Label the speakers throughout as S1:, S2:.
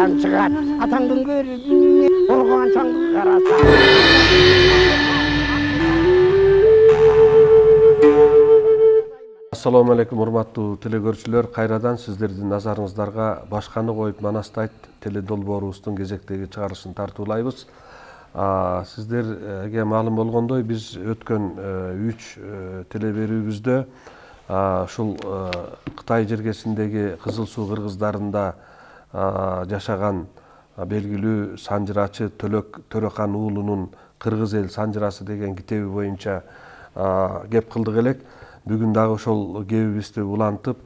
S1: жан чыгат. Атаңдын көрүнү коргогон чаңды караса.
S2: Assalamu alaikum урматтуу телекөрүүчүлөр, кайрадан сиздердин назарыңыздарга башканы коюп Манастайт теледолбоорубуздун кезектеги чыгарылышын тартуулайбыз. Сиздерге маалым болгондой, биз өткөн 3 телеберүүбүздө ушул Кытай жергесиндеги Кызыл Суу кыргыздарында жашаган белгилүү санжырачы Төлөк Төрөкан уулунун Кыргыз эл санжырасы деген китеби боюнча кеп кылдык элек. Бүгүн дагы ошол кебибизди улантып,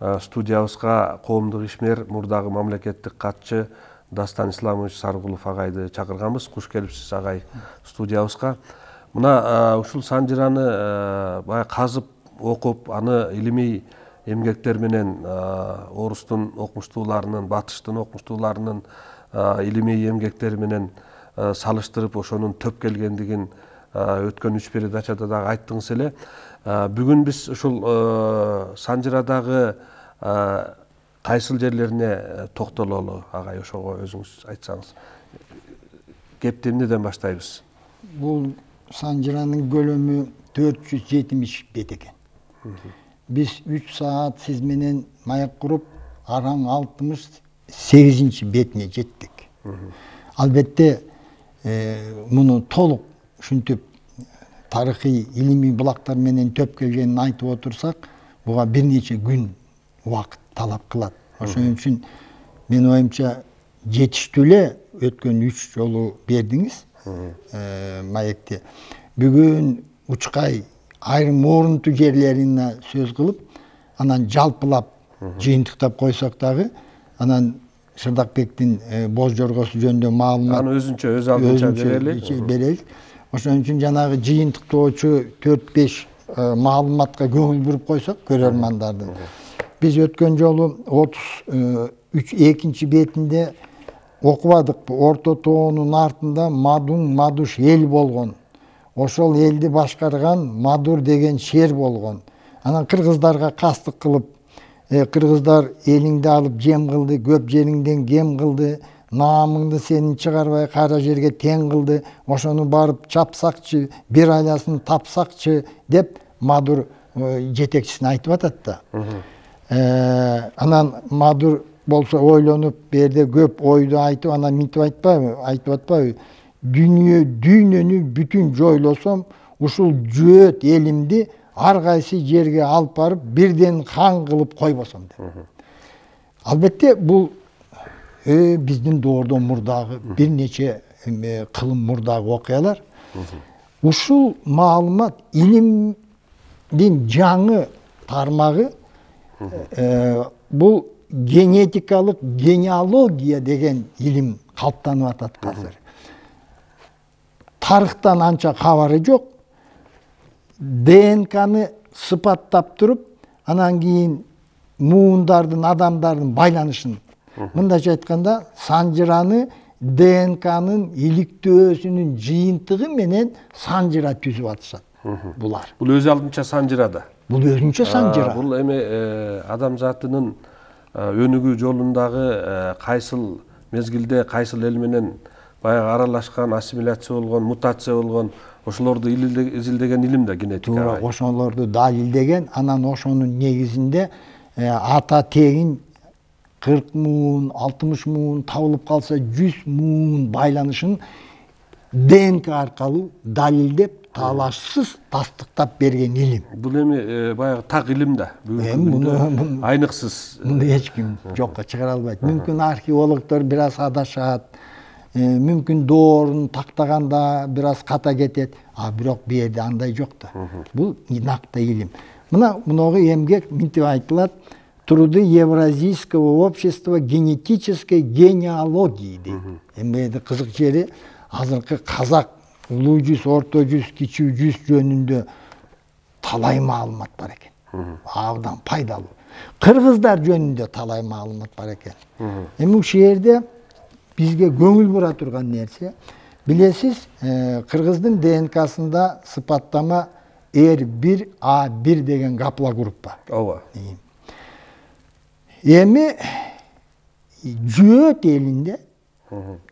S2: студиябызга коомдук ишмер, мурдагы мамлекеттик катчы Дастан Исламович Саргулов агайды чакырганбыз. Куш келипсиз агай студиябызга. Мына ушул санжыраны баягы казып, окуп, аны илимий эмгектер менен орустун окумуштууларынын, батыштын окумуштууларынын илимий эмгектери менен салыштырып, ошонун төп келгендигин өткөн 3 передачада дагы айттыңыз эле. Бүгүн биз ушул санжырадагы кайсыл жерлерине токтололу агай, ошого өзүңүз айтсаңыз. Кепти эмнеден баштайбыз?
S3: Бул санжыранын көлөмү 470 бет экен. Биз 3 саат сиз менен маяк куруп, араң 68 бетине жеттик. Албетте муну толук ушинтип тарыхый илимий булактар менен төп келгенин айтып отурсак, буга бир нече күн убакыт талап кылат. Ошон үчүн менин оюмча жетиштүү эле өткөн 3 жолу бердиңиз маекти. Бүгүн учкай айрым орунтуу жерлерине сөз кылып, анан жалпылап жыйынтыктап койсок дагы, анан Шырдакбектин боз жоргосу жөнүндө маалымат
S2: аны өзүнчө өз алдынча
S3: берели. Ошон үчүн жанагы жыйынтыктоочу 4-5 маалыматка көңүл буруп койсок көрөрмандардын. Биз өткөн жолу 32 бетинде окубадыкпы? Орто тоонун артында Мадуш эл болгон. Ошол элди башкарган Мадур деген шер болгон. Анан кыргыздарга кастык кылып, кыргыздар элиңди алып жем кылды, көп жериңден кем кылды, наамыңды сенин чыгарбай кара жерге тең кылды, ошону барып чапсакчы, бир айласын тапсакчы деп Мадур жетекчисине айтып атат да. Анан Мадур болсо ойлонуп, берде көп ойду айтып, анан мынтип айтып атпайбы? Дүйнөнү бүтүн жойлосом, ушул жөөт элимди ар кайсы жерге алып барып, бирден хан кылып койбосом деп. Албетте бул биздин доордон мурдагы бир нече кылым мурдагы окуялар. Ушул маалымат илимдин жаңы тармагы бул генетикалык генеалогия деген илим калыптанып атат азыр. Тарыхтан анча кабары жок. ДНКны сыпаттап туруп, анан кийин муундардын, адамдардын байланышын. Мындайча айтканда, санжыраны ДНКнын иликтөөсүнүн жыйынтыгы менен санжыра түзүп атышат булар.
S2: Бул өз алдынча санжырада.
S3: Бул өзүнчө санжыра.
S2: Бул эми адам затынын өнүгүү жолундагы кайсыл мезгилде кайсыл эл менен баягы аралашкан, ассимиляция болгон, мутация болгон, ошолорду изилдеген илим да генетика.
S3: Туура, ошолорду далилдеген, анан ошонун негизинде ата тегин 40 муун, 60 муун табылып калса 100 муун байланышын ДНК аркылуу далилдеп, талашсыз тастыктап берген илим.
S2: Бул эми баягы так илим да. Бүгүнкү айныксыз.
S3: Мунду эч ким жокко чыгара албайт. Мүмкүн археологдор бир аз адашат, мүмкүн доорун тактаганда бир аз ката кетет, бирок бу жерде андай жок да. Бул накта илим. Мынагы эмгек мынтип айтылат: труды Евразийского общества генетической генеалогии дейт. Эми кызык жери азыркы казак улуу жүз, орто жүз, кичүү жүз жөнүндө талай маалымат бар экен. Абдан пайдалуу. Кыргыздар жөнүндө талай маалымат бар экен. Эми ушул жерде бизге көңүл бура турган нерсе, билесиз, кыргыздын ДНКсында сыпаттама R1A1 деген гаплогруппа.
S2: Ооба.
S3: Эми Жөөт элинде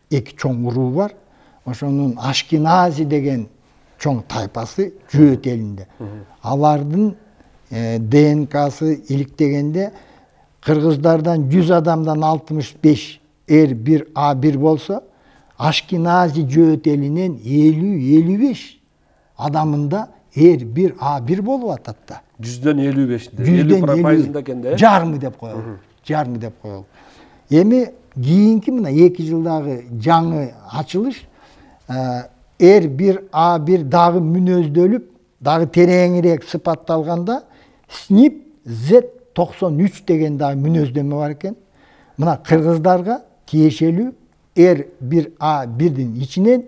S3: эки чоң уруу бар. Ошонун Ашкенази деген чоң тайпасы Жөөт элинде. Алардын ДНКсы иликтегенде кыргыздардан 100 адамдан 65 R1A1 болсо, Ашкенази Жөөт элинен 50-55 адамында R1A1 болуп атат да.
S2: 100дөн 55.
S3: 50%
S2: экен да.
S3: Жарымы деп коелу. Жарымы деп коелу. Эми кийинки мына 2 жылдагы жаңы ачылыш R1A1 дагы мүнөздөлүп, дагы тереңирээк сыпатталганда SNP Z93 деген дагы мүнөздөмө бар экен. Мына кыргыздарга тиешелүү R1A1-дин ичинен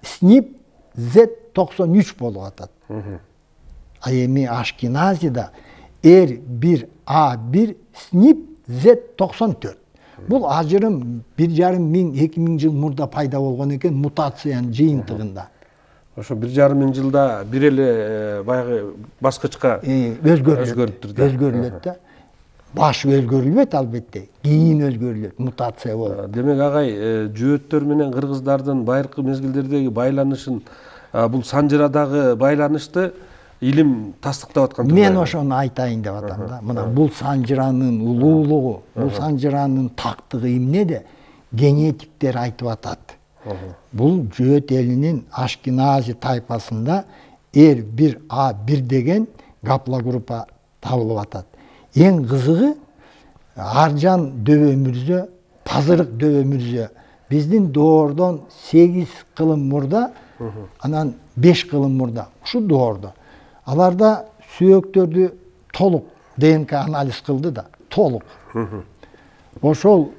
S3: SNP Z93 болуп атат. А эми Ашкеназида R1A1 SNP Z94. Бул ажырым 1,5 миң, 2 миң жыл мурда пайда болгон экен мутациянын жыйынтыгында.
S2: Ошо 1,5 миң жылда бир эле баягы баскычка өзгөрүптүр да.
S3: Өзгөрүлөт да. Баш өзгөрүлбөйт албетте. Кийин өзгөрүлөт, мутация болот.
S2: Демек агай, жөөттөр менен кыргыздардын байыркы мезгилдердеги байланышын, бул Санжырадагы байланышты илим тастыктап аткан.
S3: Мен ошону айтайын деп атам да. Мына бул Санжыранын улуулугу, бул Санжыранын тактыгы эмнеде? Генетиктер айтып атат. Бул Жөөт элинин Ашкенази тайпасында R1A1 деген гаплогруппа табылып атат. Эң кызыгы Аржан дөбө мүрзө, Пазырык дөбө мүрзө биздин доордон 8 кылым мурда, анан 5 кылым мурда, ушу доордо. Аларда сүйөктөрдү толук ДНК анализ кылды да, толук. Ошол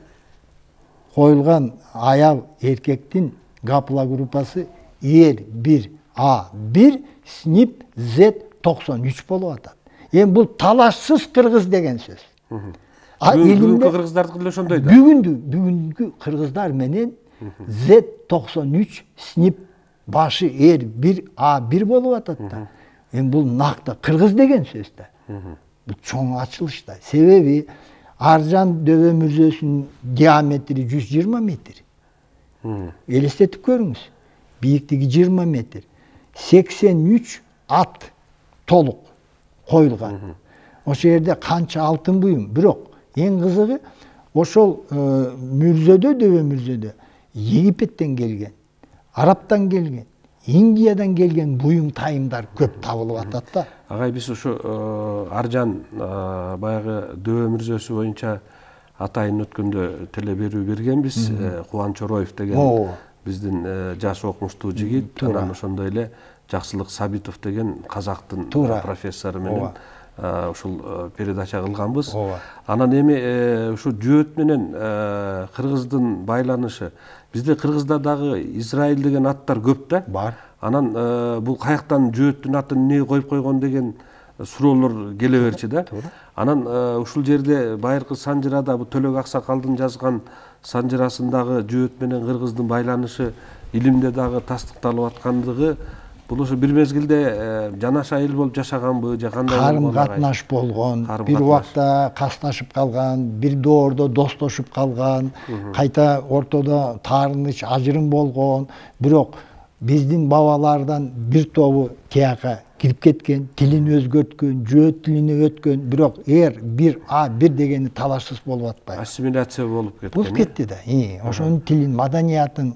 S3: коюлган аял эркектин гаплогруппасы R1A1 SNP Z93 болуп атат. Эми бул талашсыз кыргыз деген сөз.
S2: Бүгүнкү кыргыздардыкы деле ошондой да.
S3: Бүгүнкү кыргыздар менен Z93 SNP башы R1A1 болуп атат да. Эми бул накты кыргыз деген сөз да. Бул чоң ачылыш да. Себеби Аржан дөбө мүрзөсүнүн диаметри 120 метр. Элестетип көрүңүз. Бийиктиги 20 метр. 83 ат толук коюлган. Ошол жерде канча алтын буюм. Бирок эң кызыгы ошол мүрзөдө, дөбө мүрзөдө Египеттен келген, Араптан келген, Индиядан келген буюм тайымдар көп табылып атат да.
S2: Агай, биз ушу Аржан баягы дөбө мүрзөсү боюнча атайын өткөндө теле берүү бергенбиз. Кубаныч Ороев деген биздин жаш окумуштуу жигит, анан ошондой эле Жаксылык Сабитов деген казактын профессору менен ушул передача кылганбыз. Анан эми ушу Жөөт менен кыргыздын байланышы, бизде кыргызда дагы Израиль деген аттар көп да.
S3: Бар.
S2: Анан бул каяктан Жөөттүн атын эмнеге коюп койгон деген суроолор келе берчү да. Анан ушул жерде байыркы Санжырада бул Төлөк Аксакалдын жазган Санжырасындагы Жөөт менен кыргыздын байланышы илимде дагы тастыкталып аткандыгы, бул ошо бир мезгилде жанаша эл болуп жашаганбы же кандай болгон?
S3: Карым-катнаш болгон, бир убакта касташып калган, бир доордо достошуп калган, кайта ортодо таарыныч, ажырым болгон. Бирок биздин бабалардан бир тобу тияка кирип кеткен, тилин өзгөрткөн, Жөөт тилине өткөн, бирок R1A1 дегени талашсыз болуп атпайбы.
S2: Ассимиляция болуп кеткен.
S3: Болуп кетти да. Ошонун тилин, маданиятын.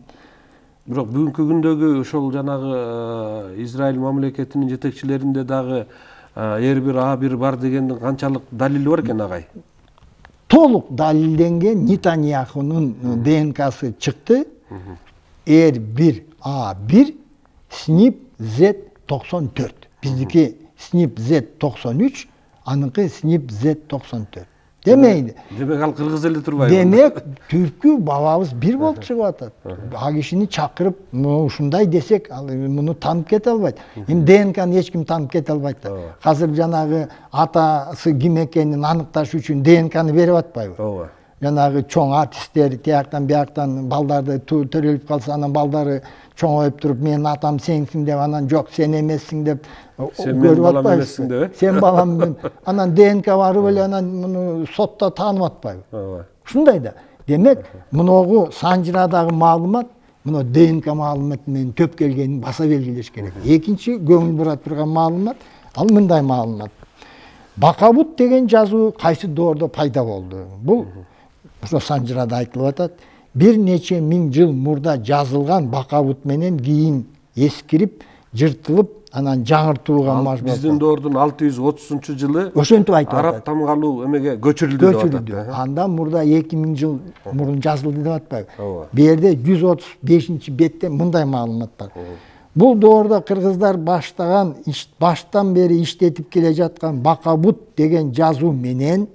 S2: Бирок бүгүнкү күндөгү ошол жанагы Израиль мамлекетинин жетекчилеринде дагы R1A1 бар дегендин канчалык далили бар экен агай?
S3: Толук далилденген Нетаньяхунун ДНКсы чыкты. R1A1 SNP Z94. Биздики SNP Z93, аныкы SNP Z94. Демейди.
S2: Демек ал кыргыз эле турбайбы?
S3: Демек түркү бабабыз бир болуп чыгып атат. А кишини чакырып, ушундай десек, ал муну таанып кете албайт. Эми ДНКны эч ким таанып кете албайт да. Азыр жанагы атасы ким экенин аныкташ үчүн ДНКны берип атпайбы?
S2: Ооба.
S3: Жанагы чоң артисттер тияктан бияктан балдарды төрөлүп калса, анан балдары чоңоюп туруп, менин атам сенсиң деп, анан жок сен эмессиң деп көрүп атпайбы? Сен балам деп. Анан ДНК барып эле анан муну сотто таанып атпайбы?
S2: Ооба.
S3: Ушундай да. Демек, мыногу санжырадагы маалымат, мына ДНК маалыматы менен төп келгенин баса белгилеш керек. Экинчи көңүл бура турган маалымат, ал мындай маалымат. Бакабут деген жазуу кайсы доордо пайда болду? Бул ошо санжырада айтылып атат. Бир нече миң жыл мурда жазылган бакабут менен кийин эскирип, жыртылып, анан жаңыртууга мажбур.
S2: Биздин доордун 630-жылы
S3: ошентип айтып атат.
S2: Араб тамгалуу эмеге көчүрүлдү деп атат.
S3: Андан мурда 2000 жыл мурун жазылды деп атпайбы? Бу жерде 135-бетте мындай маалымат бар. Бул доордо кыргыздар баштан бери иштетип келе жаткан Бакабут деген жазуу менен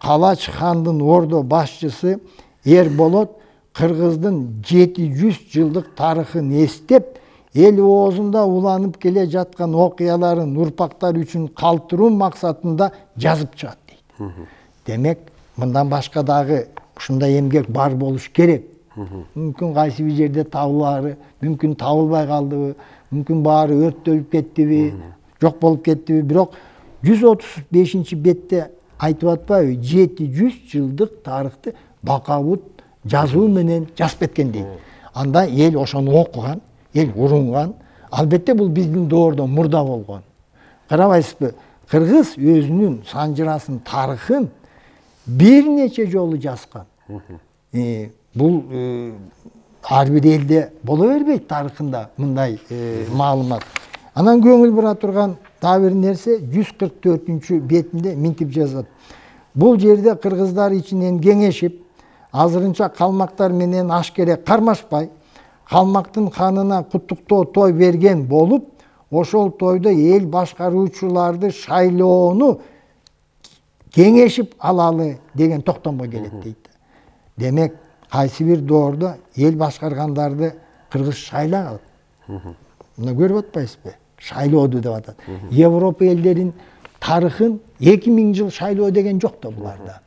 S3: Калач хандын ордо башчысы Эрболот кыргыздын 700 жылдык тарыхын эстеп, эл оозунда уланып келе жаткан окуяларын урпактар үчүн калтыруу максатында жазып чыгат дейт. Демек, мындан башка дагы ушундай эмгек бар болуш керек. Мүмкүн кайсы бир жерде табылары, мүмкүн табылбай калдыбы, мүмкүн баары өрттөлүп кеттиби, жок болуп кеттиби, бирок 135-бетте айтып атпайбы, 700 жылдык тарыхты Бакабут жазуу менен жазып кеткен дейт. Анда эл ошону окуган, эл урунган. Албетте бул биздин доордон мурда болгон. Карабайсызбы? Кыргыз өзүнүн санжырасын, тарыхын бир нече жолу жазган. Бул ар бир элде боло бербейт тарыхында мындай маалымат. Анан көңүл бура турган дагы бир нерсе 144-бетинде минтип жазат. Бул жерде кыргыздар ичинен кеңешип, азырынча калмактар менен ашкере кармашпай, калмактын ханына куттуктоо той берген болуп, ошол тойдо эл башкаруучуларды шайлоону кеңешип алалы деген токтомго келет дейт. Демек, кайсы бир доордо эл башкаргандарды кыргыз шайлаган. Муну көрүп атпайсызбы? Шайлооду деп атат. Европа элдерин тарыхын 2000 жыл шайлоо деген жок да буларда.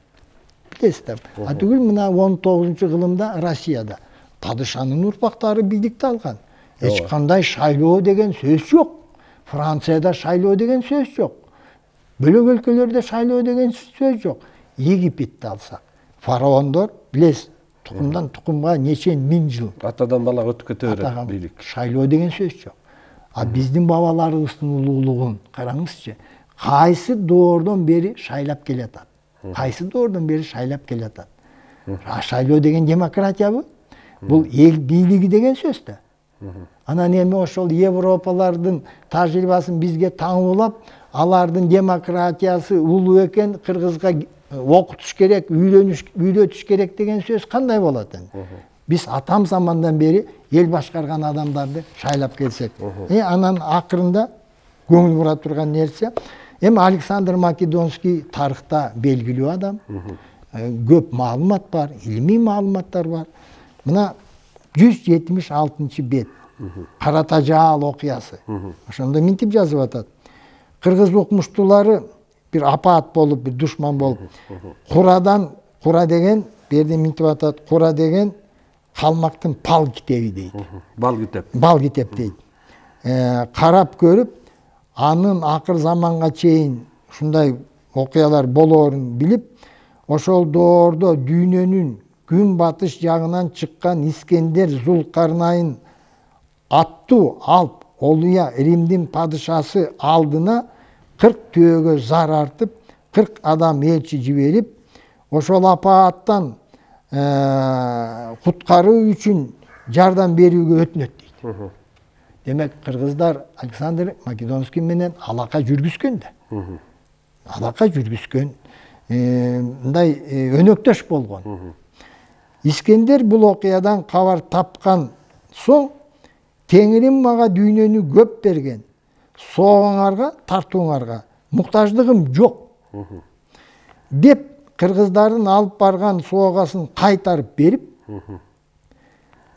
S3: Билесиздер. Түгүл мына 19-кылымда Россияда падышанын урпактары бийликти алган. Эч кандай шайлоо деген сөз жок. Францияда шайлоо деген сөз жок. Бөлөк өлкөлөрдө шайлоо деген сөз жок. Египетти алсак, фараондор билесиз, тукумдан тукумга нече миң жыл
S2: Атадан балага өтүп кете берет бийлик.
S3: Шайлоо деген сөз жок. Биздин бабаларыбыздын улуулугун караңызчы. Кайсы доордон бери шайлап келатат? Кайсы доордон бери шайлап келатат? Шайлоо деген демократиябы? Бул эл бийлиги деген сөз да. Анан эми ошол Европалардын тажрыйбасын бизге таңуулап, алардын демократиясы улуу экен, кыргызга окутуш керек, үйрөтүш керек деген сөз кандай болот энди? Биз атам замандан бери эл башкарган адамдарды шайлап келсек. Анан акырында көңүл бура турган нерсе, эми Александр Македонский тарыхта белгилүү адам. Көп маалымат бар, илимий маалыматтар бар. Мына 176-бет. Каратажаал окуясы. Ошондо минтип жазып атат. Кыргыз укмуштуулары бир апаат болуп, бир душман болуп, Кура деген, берде минтип атат, Кура деген калмактын пал китеби дейт. Бал китеп дейт. Карап көрүп, анын акыр заманга чейин ушундай окуялар болоорун билип, ошол доордо дүйнөнүн күн батыш жагынан чыккан Искендер Зулкарнайын аттуу алп Олуя Римдин падышасы алдына 40 түйөгө зар артып, 40 адам элчи жиберип, ошол апааттан куткаруу үчүн жардам берүүгө өтүнөт дейт. Демек, кыргыздар Александр Македонский менен алака жүргүзгөн да. Алака жүргүзгөн, мындай өнөктөш болгон. Искендер бул окуядан кабар тапкан соң, Теңирим мага дүйнөнү көп берген, соогуңарга, тартууңарга муктаждыгым жок деп кыргыздардын алып барган соогасын кайтарып берип,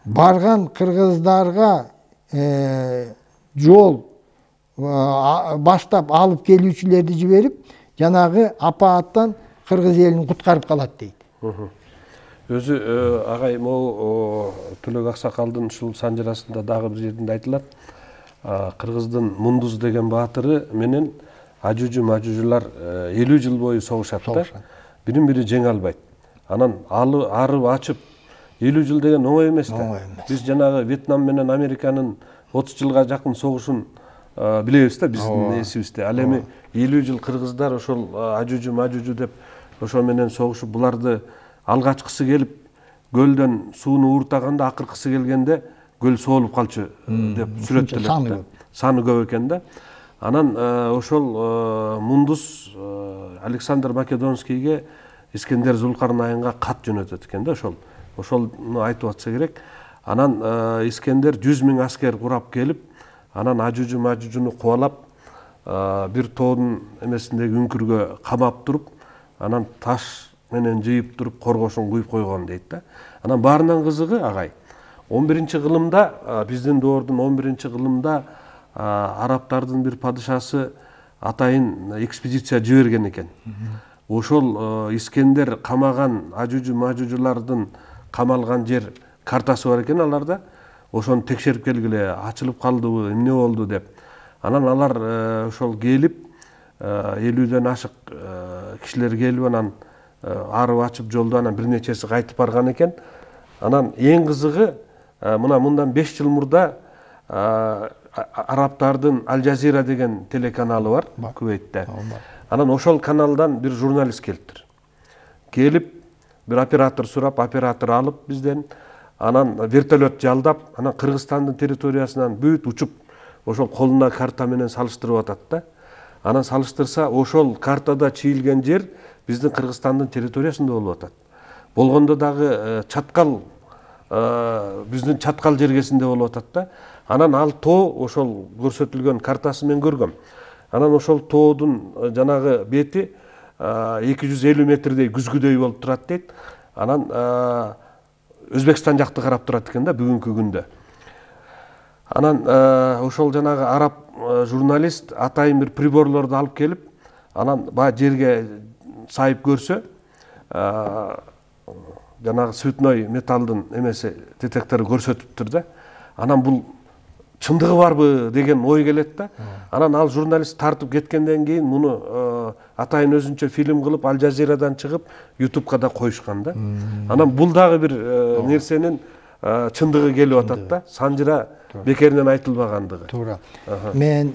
S3: барган кыргыздарга жол баштап алып келүүчүлөрдү жиберип, жанагы апааттан кыргыз элин куткарып калат дейт.
S2: Өзү агай могу Төлөк Аксакалдын ушул санжырасында дагы бир жеринде айтылат. Кыргыздын Мундуз деген баатыры менен Ажужу Мажужулар 50 жыл бою согушат да. Бирин бири жеңе албайт. Анан арып ачып 50 жыл деген оңой эмес да. Биз жанагы Вьетнам менен Американын 30 жылга жакын согушун билебиз да, биздин эсибизде. Ал эми 50 жыл кыргыздар ошол ажужу мажужу деп ошо менен согушуп, буларды алгачкысы келип көлдөн сууну ууртаганда акыркысы келгенде көл соолуп калчу деп сүрөттөлөт да. Саны көп экен да. Анан ошол мундус Александр Македонскийге Искендер Зулкарнайынга кат жөнөтөт экен да, ошолну айтып атса керек. Анан Искендер 100 000 аскер курап келип, анан ажужу мажужуну кубалап, бир тоонун эмесиндеги үңкүргө камап туруп, анан таш менен жыйып туруп коргошун куюп койгон дейт да. Анан баарынан кызыгы агай, 11-кылымда, биздин доордун 11-кылымда арабтардын бир падышасы атайын экспедиция жиберген экен. Ошол Искендер камаган ажужу мажужулардын камалган жер картасы бар экен аларда. Ошону текшерип келгиле, ачылып калдыбы, эмне болду деп. Анан алар ошол келип, 50ден ашык кишилер келип, анан арып ачып жолду, анан бир нечеси кайтып барган экен. Анан эң кызыгы, мындан 5 жыл мурда арабтардын Аль Жазира деген телеканалы бар Кувейтте. Анан ошол каналдан бир журналист келиптир. Келип, бир оператор сурап, оператор алып бизден, анан вертолет жалдап, анан Кыргызстандын территориясынан бүт учуп, ошол колуна карта менен салыштырып атат да. Анан салыштырса, ошол картада чийилген жер биздин Кыргызстандын территориясында болуп атат. Болгондо дагы чаткал, биздин чаткал жергесинде болуп атат да. Анан ал тоо ошол көрсөтүлгөн картасы мен көргөм. Анан ошол тоодун жанагы бети 250 метрдей күзгүдөй болуп турат дейт. Анан Өзбекстан жакты карап турат экен да бүгүнкү күндө. Анан ошол жанагы араб журналист атайын бир приборлорду алып келип, анан баягы жерге сайып көрсө, жанагы цветной металлдын эмеси детектору көрсөтүптүр да. Анан бул чындыгы барбы деген ой келет да. Анан ал журналист тартып кеткенден кийин муну атайын өзүнчө фильм кылып Аль Жазирадан чыгып YouTube'га да коюшкан да. Анан бул дагы бир нерсенин чындыгы келип атат да. Санжыра бекеринен айтылбагандыгы.
S3: Туура. Мен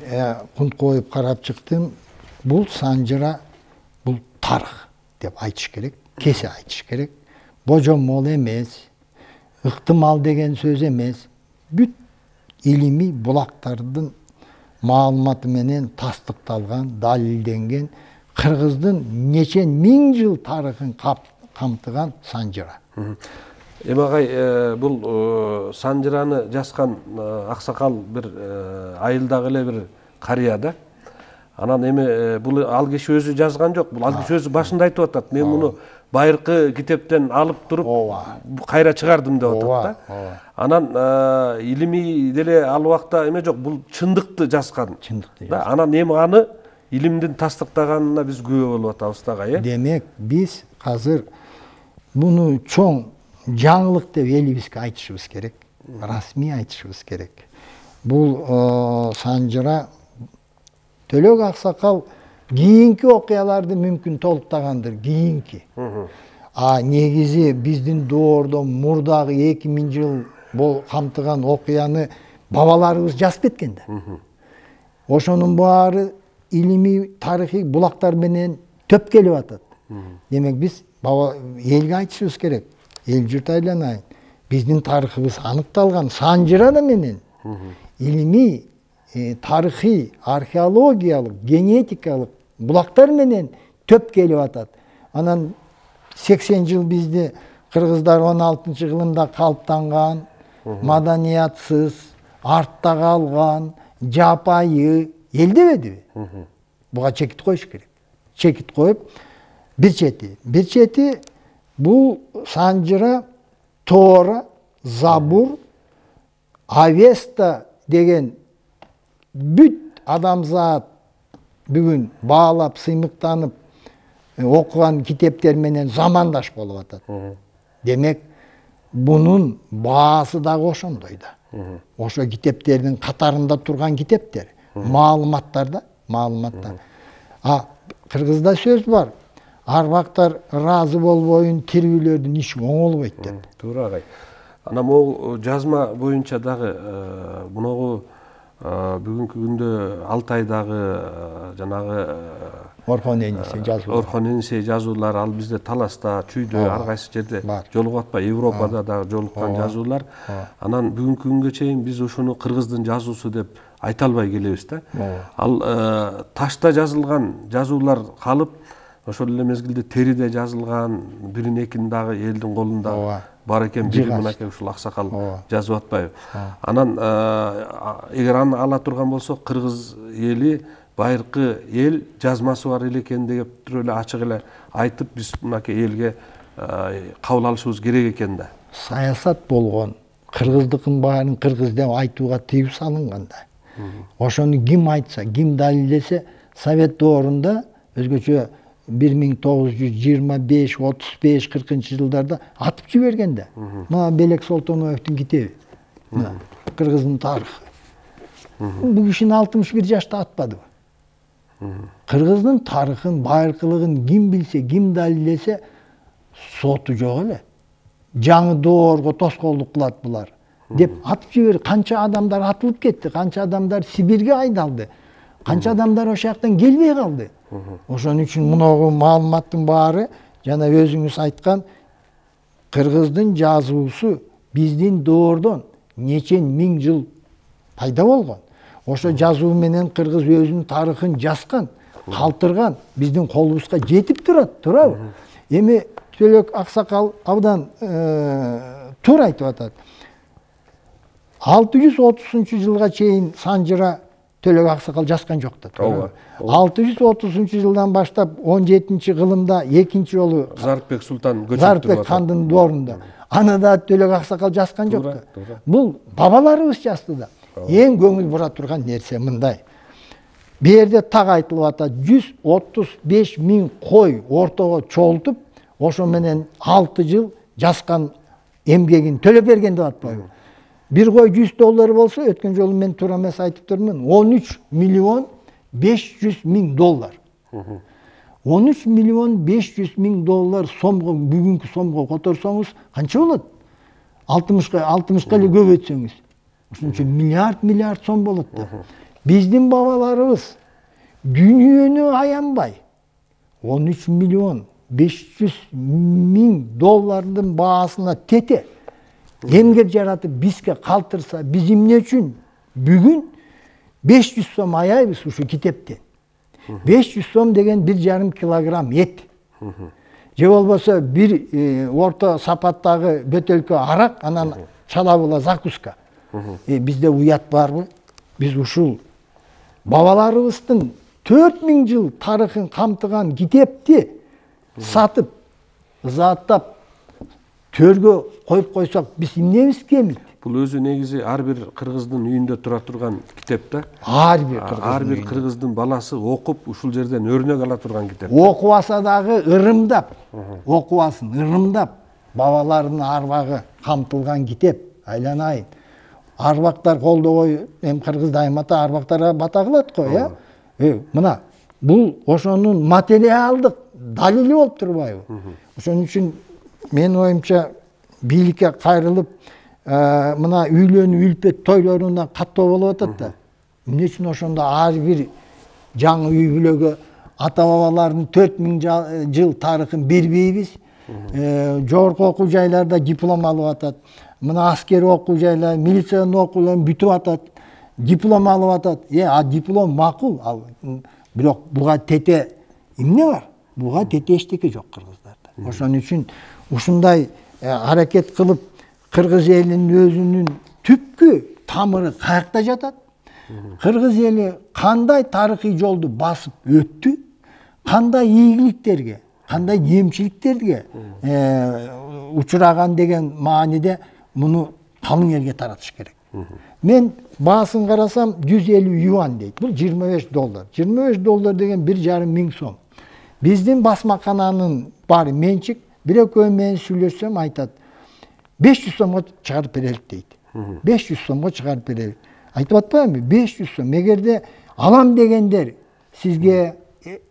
S3: кунт коюп карап чыктым. Бул Санжыра, бул тарых деп айтыш керек, кесе айтыш керек. Божомол эмес, ыктымал деген сөз эмес. Бүт илимий булактардын маалыматы менен тастыкталган, далилденген, Кыргыздын нече миң жыл тарыхын камтыган Санжыра.
S2: Эми агай, бул Санжыраны жазган аксакал бир айылдагы эле бир карыя да. Анан эми бул ал киши өзү жазган жок, бул ал киши өзү башында айтып атат. Мен муну байыркы китептен алып туруп кайра чыгардым деп атат да. Анан илимий деле ал убакта эме жок, бул чындыкты жазган. Да, анан эми аны илимдин тастыктаганына биз күбө болуп атабыз да агай.
S3: Демек, биз азыр муну чоң жаңылык деп элибизге айтышыбыз керек. Расмий айтышыбыз керек. Бул Санжыра Төлөк аксакал кийинки окуяларды мүмкүн толуктагандыр, кийинки. Негизи биздин доордо мурдагы 2000 жыл камтыган окуяны бабаларыбыз жазып кеткен да. Ошонун баары илимий тарыхый булактар менен төп келип атат. Демек биз элге айтышыбыз керек. Эл журт айланайын. Биздин тарыхыбыз аныкталган Санжыра менен илимий, тарыхый, археологиялык, генетикалык булактар менен төп келип атат. Анан 80 жыл бизде кыргыздар 16-кылымда калыптанган, маданиятсыз, артта калган, жапайы эл дебедиби? Буга чекит коюш керек. Чекит коюп, бир чети бул Санжыра, Тора, Забур, Авеста деген бүт адамзат бүгүн баалап, сыймыктанып окуган китептер менен замандаш болуп атат. Демек, бунун баасы дагы ошондой да. Ошо китептердин катарында турган китептер, маалыматтар да, маалыматтар. Кыргызда сөз бар. арбактар ыраазы болбойун, тирүүлөрдүн иши оңолбойт деп.
S2: Туура агай. Анан могу жазма боюнча дагы муногу бүгүнкү күндө Алтайдагы жанагы
S3: Орхон Энисей жазуулар.
S2: Орхон Энисей жазуулар ал бизде Таласта, Чүйдө, ар кайсы жерде
S3: Бар.
S2: жолугуп атпайбы, Европада дагы жолуккан жазуулар. Анан бүгүнкү күнгө чейин биз ушуну кыргыздын жазуусу деп айта албай келебиз да. Ал ташта жазылган жазуулар калып, ошол эле мезгилде териде жазылган бирин экин дагы элдин колунда бар экен, бири мынакей ушул аксакал жазып атпайбы. Анан эгер аны ала турган болсок, кыргыз эли байыркы эл жазмасы бар эле экен деп туруп эле ачык эле айтып, биз мынакей элге кабыл алышыбыз керек экен да.
S3: Саясат болгон, кыргыздыкын баарын кыргыз деп айтууга тыюу салынган да. Ошону ким айтса, ким далилдесе, Совет доорунда өзгөчө 1925, 35, 40 жылдарда атып жиберген да. Мына Белек Солтоновдун китеби. Кыргыздын тарыхы. Бул кишини 61 жашта атпадыбы? Кыргыздын тарыхын, байыркылыгын ким билсе, ким далилдесе, соту жок эле. Жаңы доорго тоскоолдук кылат булар деп атып жибер. Канча адамдар атылып кетти, канча адамдар Сибирге айдалды, канча адамдар ошол жактан келбей калды. Ошон үчүн муногу маалыматтын баары жана өзүңүз айткан кыргыздын жазуусу биздин доордон нечен миң жыл пайда болгон. Ошо жазуу менен кыргыз өзүнүн тарыхын жазган, калтырган, биздин колубузга жетип турат, туурабы? Эми Төлөк Аксакал абдан туура айтып атат. 630-жылга чейин Санжыра Төлөк Аксакал жазган жок да. 630-жылдан баштап 17-кылымда экинчи жолу
S2: Зарыкбек Султан көчүп
S3: Зарыкбек хандын доорунда. Аны да Төлөк Аксакал жазган жок да. Бул бабаларыбыз жазды да. Эң көңүл бура турган нерсе мындай. Бу жерде так айтылып атат, 135 миң кой ортого чогултуп, ошо менен 6 жыл жазган эмгегин төлөп берген деп атпайбы? Bir koy $100 bolsa, ötken jolu men tуура эмес айтып турмун, 13 миллион 500 миң доллар. 13 миллион 500 миң доллар сомго, бүгүнкү сомго которсоңуз, канча болот? 60ка эле көбөйтсөңүз. Ошон үчүн миллиард сом болот да. Биздин бабаларыбыз дүйнөнү аянбай 13 миллион 500 миң доллардын баасына тете эмгек жаратып бизге калтырса, биз эмне үчүн бүгүн 500 сом аяйбыз ушу китептен. 500 сом деген 1,5 килограмм эт. Же болбосо бир орто сапаттагы бөтөлкө арак, анан чалабыла закуска. Бизде уят барбы? Биз ушул бабаларыбыздын 4000 жыл тарыхын камтыган китепти сатып, заттап, төргө коюп койсок, биз эмнебиз кемит?
S2: Бул өзү негизи ар бир кыргыздын үйүндө тура турган китеп да.
S3: Ар бир
S2: кыргыздын баласы окуп, ушул жерден өрнөк ала турган китеп.
S3: Окубаса дагы ырымдап, окубасын ырымдап, бабалардын арбагы камтылган китеп, айланайын. Арбактар колдобой, эми кыргызда аймата арбактарга бата кылат го, мына бул ошонун материалдык далили болуп турбайбы? Ошон үчүн мен оюмча бийликке кайрылып, мына үйлөнүү үлпет тойлорунда каттоо болуп атат да. Эмне үчүн ошондо ар бир жаңы үй бүлөгө ата бабалардын 4000 жыл тарыхын бербейбиз? Жогорку окуу жайларда диплом алып атат. Мына аскери окуу жайлар, милициянын окууларын бүтүп атат. Диплом алып атат. А диплом макул, бирок буга тете эмне бар? Буга тете эчтеке жок кыргыздарда. Ошон үчүн ушундай аракет кылып, кыргыз элинин өзүнүн түпкү тамыры каякта жатат? Кыргыз эли кандай тарыхый жолду басып өттү? Кандай ийгиликтерге, кандай кемчиликтерге учураган деген мааниде муну калың элге таратыш керек. Мен баасын карасам 150 юан дейт. Бул $25. $25 деген 1,5 миң сом. Биздин басмакананын баары менчик, бир экөө менен сүйлөшсөм айтат. 500 сомго чыгарып берелик дейт. 500 сомго чыгарып берелик. Айтып атпаймынбы? 500 сом. Эгерде алам дегендер сизге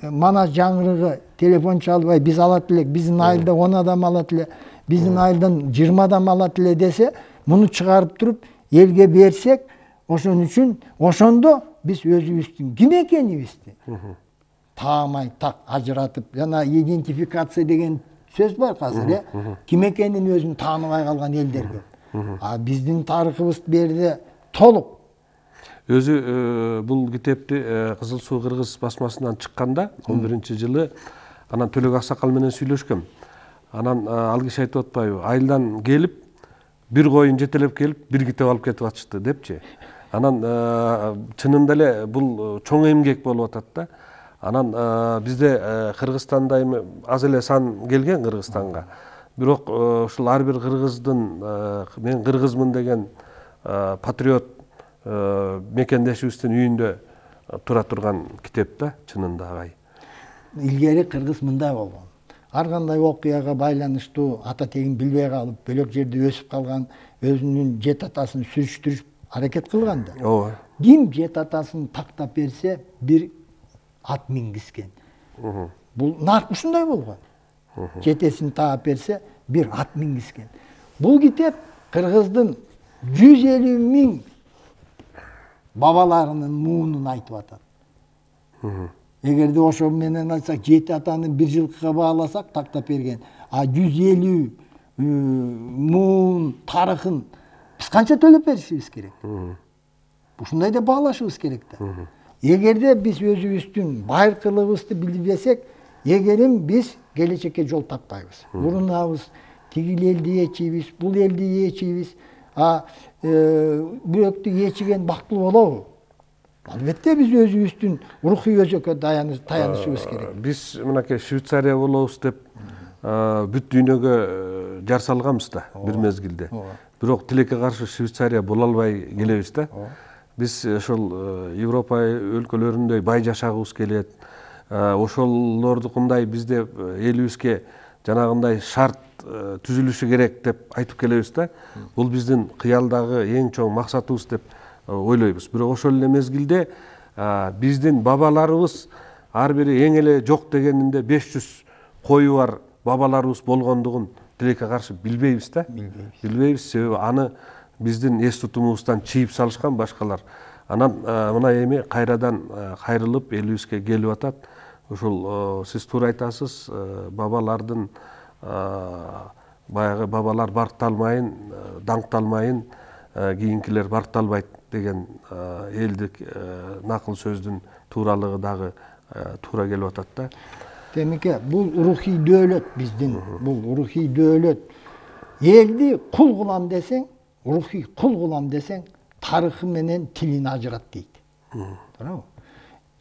S3: мана жаңырыгы телефон чалбай биз алат элек, биздин айылда 10 адам алат эле, биздин айылдан 20 адам алат эле десе, муну чыгарып туруп элге берсек, ошон үчүн ошондо биз өзүбүздүн ким экенибизди таамай так ажыратып, жана идентификация деген сөз бар азыр, ким экенин өзүн тааныбай калган элдер көп. А биздин тарыхыбыз берде толук.
S2: Өзү бул китепти Кызыл суу кыргыз басмасынан чыкканда 11-жылы анан Төлөк Аксакал менен сүйлөшкөм. Анан ал киши айтып атпайбы, айылдан келип бир коюн жетелеп келип бир китеп алып кетип атышты депчи. Анан чынында эле бул чоң эмгек болуп атат да. Анан бизде Кыргызстанда эми аз эле сан келген Кыргызстанга. Бирок ушул ар бир кыргыздын мен кыргызмын деген патриот мекендешибиздин үйүндө тура турган китеп да, чынында агай.
S3: Илгери кыргыз мындай болгон. Ар кандай окуяга байланыштуу ата тегин билбей калып, бөлөк жерде өсүп калган, өзүнүн жет атасын сүрүштүрүп аракет кылган да.
S2: Ооба.
S3: Ким жет атасын тактап берсе, бир ат мингизген. Бул нарк ушундай болгон. Жетесин таап берсе, бир ат мингизген. Бул китеп кыргыздын 150 миң бабаларынын муунун айтып атат. Эгерде ошо менен айтсак, жети атаны бир жылкыга бааласак, тактап берген. А 150 муун тарыхын биз канча төлөп беришибиз керек? Ушундай деп баалашыбыз керек да. Эгерде биз өзүбүздүн байыркылыгыбызды билбесек, эгерим биз келечекке жол таппайбыз. Урунабыз, тигил элди ээчибиз, бул элди ээчибиз, бирөктү ээчиген бактылуу болобу? Албетте биз өзүбүздүн рухий өзөккө таянышыбыз керек.
S2: Биз мынакей Швейцария болобуз деп бүт дүйнөгө жар салганбыз да бир мезгилде. Бирок тилекке каршы Швейцария боло албай келебиз да. Биз ошол Европа өлкөлөрүндөй бай жашагыбыз келет. Ошолордукундай бизде элибизге жанагындай шарт түзүлүшү керек деп айтып келебиз да. Бул биздин кыялдагы эң чоң максатыбыз деп ойлойбуз. Бирок ошол эле мезгилде биздин бабаларыбыз ар бири эң эле жок дегенинде 500 кою бар бабаларыбыз болгондугун тилекке каршы билбейбиз да. Билбейбиз, себеби аны биздин эс тутумубуздан чийип салышкан башкалар. Анан мына эми кайрадан кайрылып элибизге келип атат. Ушул сиз туура айтасыз, бабалардын баягы бабалар баркталмайын, даңкталмайын, кийинкилер баркталбайт деген элдик накыл сөздүн тууралыгы дагы туура келип атат да.
S3: Демеке, бул рухий дөөлөт биздин, бул рухий дөөлөт. Элди кул кылам десең, рухий кул кылам десең, тарыхы менен тилин ажырат дейт. Туурабы?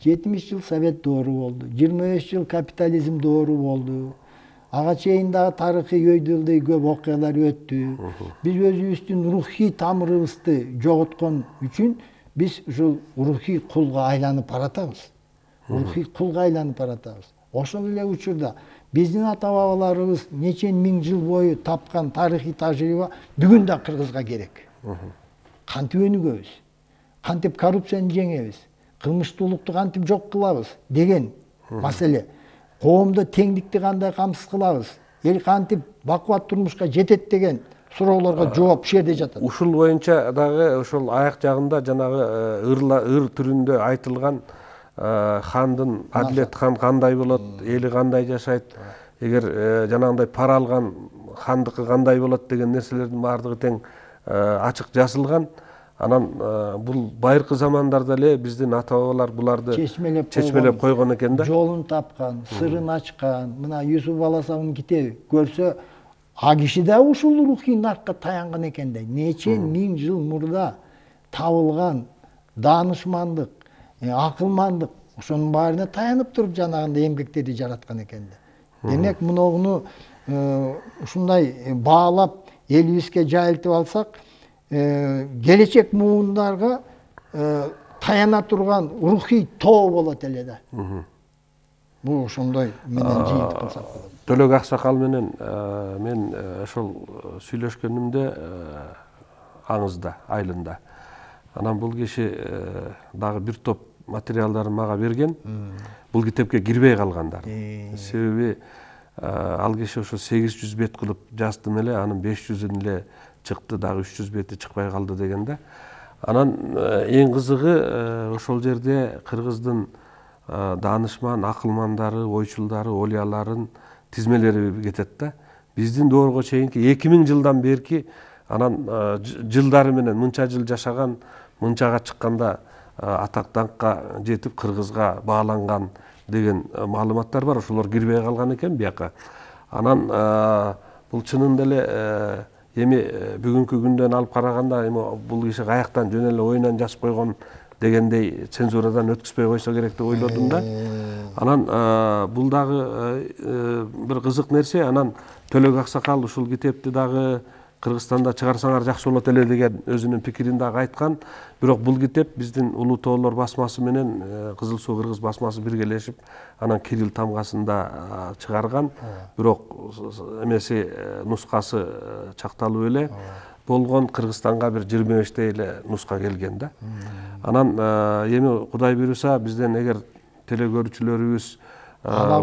S3: 70 жыл Совет доору болду, 25 жыл капитализм доору болду. Ага чейин дагы тарыхый өйдөлдөй көп окуялар өттү. Биз өзүбүздүн рухий тамырыбызды жоготкон үчүн биз ушул рухий кулга айланып баратабыз. Рухий кулга айланып баратабыз. Ошол эле учурда биздин ата-бабаларыбыз нече миң жыл бою тапкан тарыхый тажрыйба бүгүн да кыргызга керек. Кантип өнүгөбүз? Кантип коррупцияны жеңебиз? Кылмыштуулукту кантип жок кылабыз деген маселе. Коомдо теңдикти кандай камсыз кылабыз? Эл кантип бакубат турмушка жетет деген суроолорго жооп ушул жерде жатат.
S2: Ушул боюнча дагы ошол аяк жагында жанагы ыр түрүндө айтылган хандын Адилет хан кандай болот, эли кандай жашайт, эгер жанагындай пара алган хандыкы кандай болот деген нерселердин баардыгы тең ачык жазылган. Анан бул байыркы замандарда эле биздин ата-бабалар буларды чечмелеп койгон экен да.
S3: Жолун тапкан, сырын ачкан. Мына Юсуп Баласагындын китеби көрсө, а киши да ушул рухий наркка таянган экен да. Нече миң жыл мурда табылган даанышмандык, акылмандык, ошонун баарына таянып туруп жанагындай эмгектерди жараткан экен да. Демек мунуну ушундай баалап элибизге жайылтып алсак, келечек муундарга таяна турган рухий тоо болот эле да. Бул ошондой менен жыйынтык кылсак болот.
S2: Төлөк Аксакал менен мен ошол сүйлөшкөнүмдө аңызда, айылында. Анан бул киши дагы бир топ материалдарын мага берген. Бул китепке кирбей калгандар. Себеби ал киши ошо 800 бет кылып жаздым эле, анын 500-ün эле чыкты, дагы 300 бети чыкпай калды дегенде. Анан эң кызыгы ошол жерде кыргыздын даанышман, акылмандары, ойчулдары, олияларын тизмелери кетет да. Биздин доорго чейинки 2000 жылдан берки анан жылдары менен мынча жыл жашаган, мынчага чыкканда атак даңкка жетип кыргызга бааланган деген маалыматтар бар. Ошолор кирбей калган экен бияка. Анан бул чынында эле эми бүгүнкү күндөн алып караганда эми бул киши каяктан жөн эле оюнан жазып койгон дегендей цензурадан өткүзбөй койсо керек деп ойлодум да. Анан бул дагы бир кызык нерсе. Анан Төлөк Аксакал ушул китепти дагы Кыргызстанда чыгарсаңар жакшы болот эле деген өзүнүн пикирин дагы айткан. Бирок бул китеп биздин Улуу Тоолор басмасы менен Кызыл Суу Кыргыз басмасы биргелешип, анан Кирилл тамгасында чыгарган. Бирок эмеси нускасы чакталуу эле болгон. Кыргызстанга бир 25 эле нуска келген да. Анан эми Кудай буйруса бизден эгер теле көрүүчүлөрүбүз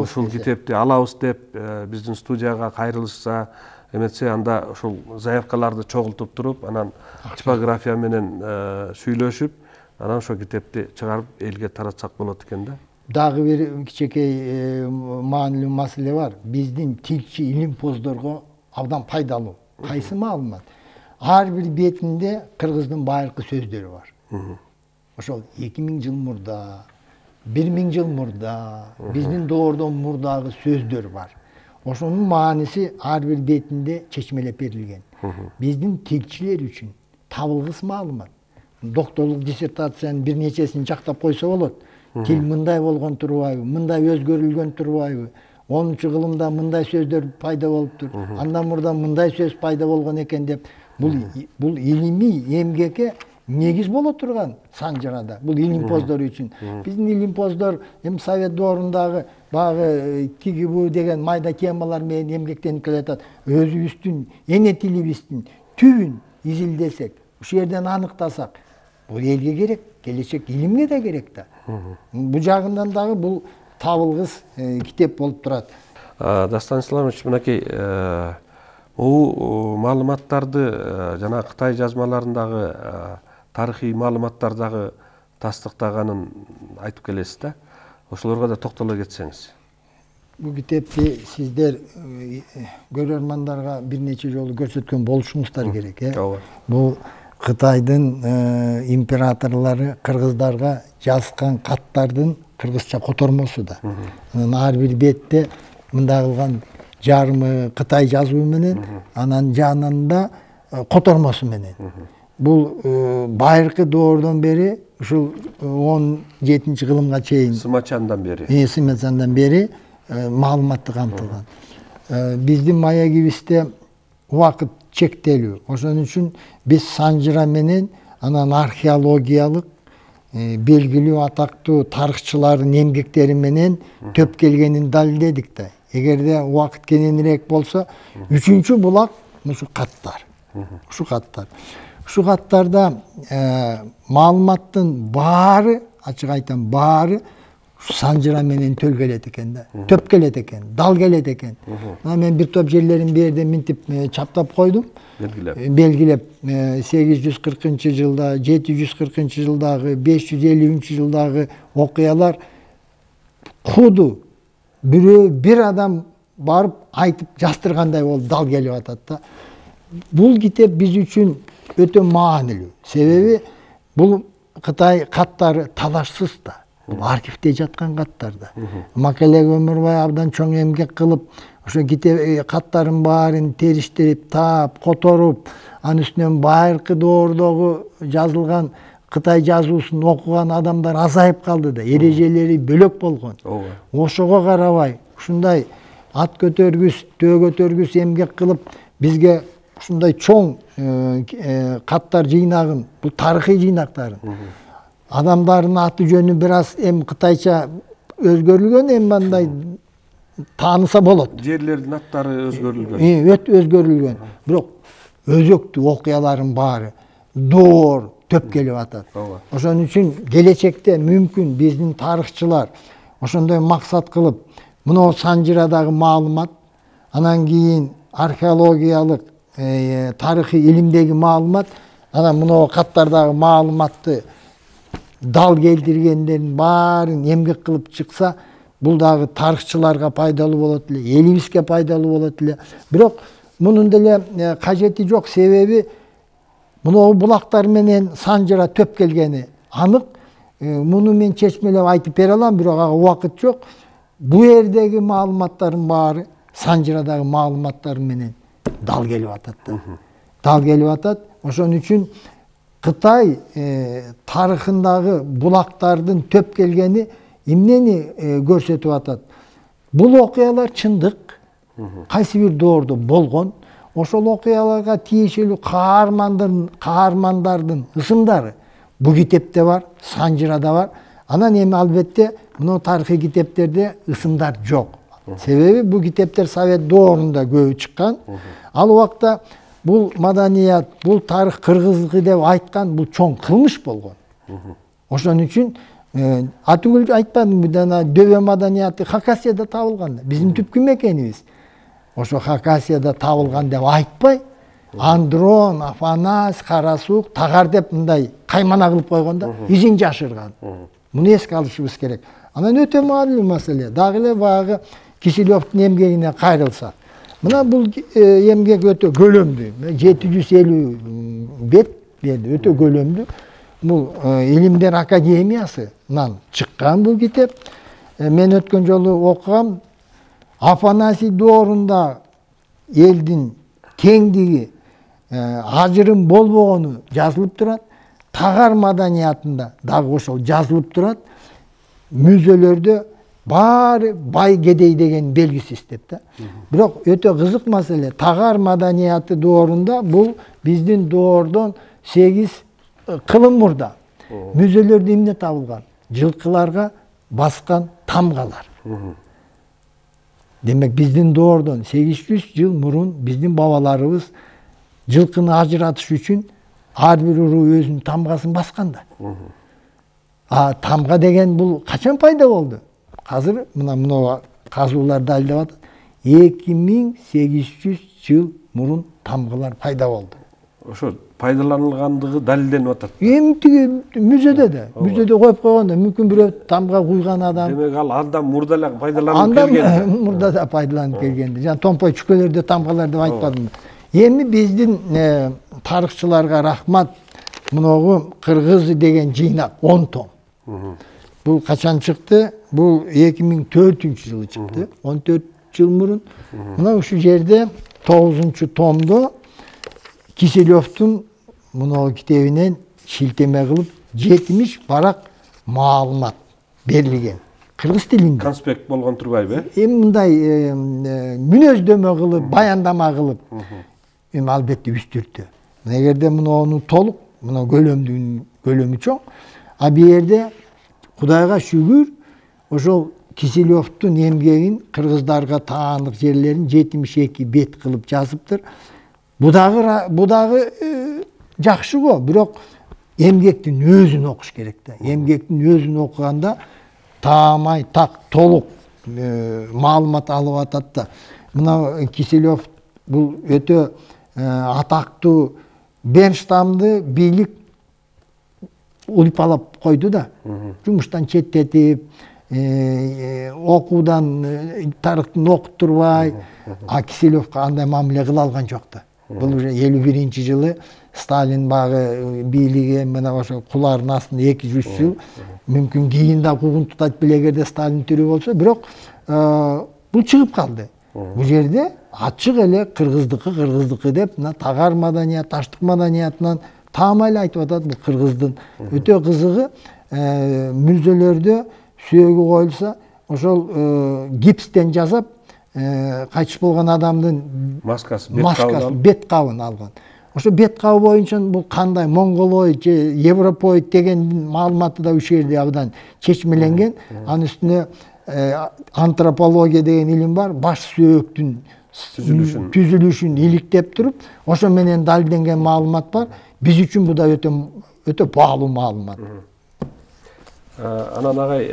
S2: ушул китепти алабыз деп биздин студияга кайрылышса, эметсе анда ошол заявкаларды чогултуп туруп, анан типография менен сүйлөшүп, анан ошол китепти чыгарып элге таратсак болот экен да.
S3: Дагы бир кичинекей маанилүү маселе бар. Биздин тилчи илимпоздорго абдан пайдалуу. Кайсы маалымат? Ар бир бетинде кыргыздын байыркы сөздөрү бар. Ошол 2000 жыл мурда, 1000 жыл мурда, биздин доордон мурдагы сөздөр бар. Ошонун мааниси ар бир бетинде чечмелеп берилген. Биздин тилчилер үчүн табылгыс маалымат. Докторлук диссертациянын бир нечесин жактап койсо болот. Тил мындай болгон турбайбы, мындай өзгөрүлгөн турбайбы, 10-кылымда мындай сөздөр пайда болуптур, андан мурда мындай сөз пайда болгон экен деп. Бул илимий эмгекке негиз боло турган санжырада. Бул илимпоздор үчүн. Биздин илимпоздор эми Совет доорундагы багы тиги деген майда темалар менен эмгектенип келатат. Өзүбүздүн эне тилибиздин түбүн изилдесек, ушул жерден аныктасак, бул элге керек, келечек илимге да керек да. Бул жагынан дагы бул табылгыс китеп болуп турат.
S2: Дастан Исламович, мынакей бул маалыматтарды жана Кытай жазмаларындагы тарыхый маалыматтардагы тастыктаганын айтып келесиз да. Ошолорго да токтоло кетсеңиз.
S3: Бул китепти сиздер көрөрмандарга бир нече жолу көрсөткөн болушуңуздар керек, Бул Кытайдын императорлору кыргыздарга жазган каттардын кыргызча котормосу да. Анан ар бир бетте мындай кылган жарымы Кытай жазуу менен, анан жанында котормосу менен. Бул байыркы доордон бери ушул 17-кылымга чейин
S2: Сымачандан бери.
S3: Сымачандан бери маалыматты камтылган. Биздин маегибизде убакыт чектелүү. Ошон үчүн биз санжыра менен анан археологиялык белгилүү атактуу тарыхчылардын эмгектери менен төп келгенин далилдедик да. Эгерде убакыт кененирээк болсо, 3-чү булак ушу каттар. Ушу каттар. Ушу каттарда маалыматтын баары, ачык айтам, баары санжыра менен төл келет экен да. Төп келет экен, дал келет экен. Мен бир топ жерлерин бу жерде минтип чаптап койдум. Белгилеп 840-жылда, 740-жылдагы, 550-жылдагы окуялар куду бир адам барып айтып жастыргандай болуп дал келип атат да. Бул китеп биз үчүн өтө маанилүү. Себеби бул Кытай каттары талашсыз да. Бул архивде жаткан каттар да. Макеле Өмүрбай абдан чоң эмгек кылып, ошо китеп каттарын баарын териштирип, таап, которуп, анын үстүнөн байыркы доордогу жазылган Кытай жазуусун окуган адамдар азайып калды да. Эрежелери бөлөк болгон. Ошого карабай, ушундай ат көтөргүс, төө көтөргүс эмгек кылып бизге ушундай чоң каттар жыйнагын, бул тарыхый жыйнактарын. Адамдардын аты жөнү бир аз кытайча өзгөрүлгөн, мындай тааныса болот.
S2: Жерлердин аттары өзгөрүлгөн.
S3: Өзгөрүлгөн. Бирок өзөктүү окуялардын баары, доор, төп келип атат.
S2: Ооба.
S3: Ошон үчүн келечекте мүмкүн биздин тарыхчылар ошондой максат кылып мына Санжырадагы маалымат, анан кийин археологиялык тарыхый илимдеги маалымат, анан мына каттардагы маалыматты дал келтиргендердин баарын эмгек кылып чыкса, бул дагы тарыхчыларга пайдалуу болот эле, элибизге пайдалуу болот эле. Бирок мунун деле кажети жок, себеби мына булактар менен Санжыра төп келгени анык. Муну мен чечмелеп айтып бере алам, бирок ага убакыт жок. Бу жердеги маалыматтардын баары Санжырадагы маалыматтар менен дал келип атат да. Дал келип атат. Ошон үчүн Кытай тарыхындагы булактардын төп келгени эмнени көрсөтүп атат? Бул окуялар чындык, кайсы бир доордо болгон. Ошол окуяларга тиешелүү каармандардын ысымдары бу китепте бар, Санжырада бар. Анан эми албетте мына тарыхый китептерде ысымдар жок. Себеби бу китептер Совет доорунда көбү чыккан. Ал убакта бул маданият, бул тарых кыргыздыкы деп айткан бул чоң кылмыш болгон. Ошон үчүн атүгүл айтпадымбы, жана дөбө маданияты Хакасияда табылган. Биздин түпкү мекенибиз. Ошо Хакасияда табылган деп айтпай, Андрон, Афанас, Карасук, Тагар деп мындай каймана кылып койгон да, изин жашырган. Муну эске алышыбыз керек. Анан өтө маанилүү маселе. Дагы эле баягы Киселевдин эмгегине кайрылсак. Мына бул эмгек өтө көлөмдүү. 750 бет берди, өтө көлөмдүү. Бул Илимдер Академиясынан чыккан бул китеп. Мен өткөн жолу окугам. Афанасий доорунда элдин теңдиги, ажырым болбогону жазылып турат. Тагар маданиятында дагы ошол жазылып турат. Мүзөлөрдө баары бай кедей деген белгисиз деп да. Бирок өтө кызык маселе. Тагар маданияты доорунда бул биздин доордон 8 кылым мурда. Мүзөлөрдө эмне табылган? Жылкыларга баскан тамгалар. Демек биздин доордон 800 жыл мурун биздин бабаларыбыз жылкыны ажыратыш үчүн ар бир уруу өзүнүн тамгасын баскан да. Тамга деген бул качан пайда болду? Азыр мына казуулар далилдеп атат. 2800 жыл мурун тамгалар пайда болду.
S2: Ошо пайдаланылгандыгы далилденип атат.
S3: Эми тиги мүзөдө коюп койгондо мүмкүн бирөө тамга куйган адам.
S2: Демек ал андан мурда эле пайдаланып келген.
S3: Андан мурда да пайдаланып келген. Жана томпой чүкөлөрдө тамгалар деп айтпадымбы. Эми биздин тарыхчыларга рахмат. Муногу Кыргыз деген жыйнак 10 том. Бул качан чыкты? Бул 2004-жылы чыкты. 14 жыл мурун. Мына ушул жерде 9-томдо Киселевдин мына китебинен шилтеме кылып 70 барак маалымат берилген. Кыргыз тилинде.
S2: Конспект болгон турбайбы?
S3: Эми мындай мүнөздөмө кылып, баяндама кылып. Эми албетте үстүртү. Эгерде муну толук, мына көлөмү чоң. А бу жерде Кудайга шүгүр, ошол Киселевдин эмгегин кыргыздарга таандык жерлерин 72 бет кылып жазыптыр. Бу дагы жакшы го, бирок эмгектин өзүн окуш керек да. Эмгектин өзүн окуганда таамай так толук маалымат алып атат да. Мына Киселев бул өтө атактуу Бернштамды бийлик улпалап койду да. Жумуштан четтетип, окуудан тарыхтын окуттурбай, а Киселевге андай мамиле кыла алган жок да. Бул уже 51-жылы Сталин багы бийлиги мына ошо кулардын астында 200 жыл, мүмкүн кийин да куугунтуктайт беле эгерде Сталин тирүү болсо, бирок бул чыгып калды. Бул жерде ачык эле кыргыздыкы деп мына Тагар маданият, Таштык маданиятынан таамай эле айтып атат. Бул кыргыздын өтө кызыгы мүзөлөрдө сүйөгү коюлса, ошол гипстен жасап кайтыш болгон адамдын маскасын, бет кабын алган. Ошо бет кабы боюнча бул кандай монголоид же европоид деген маалыматы да ушул жерде абдан чечмеленген. Анын үстүнө антропология деген илим бар. Баш сөөктүн түзүлүшүн иликтеп туруп, ошо менен далилденген маалымат бар. Биз үчүн бул да өтө өтө баалуу маалымат.
S2: Анан агай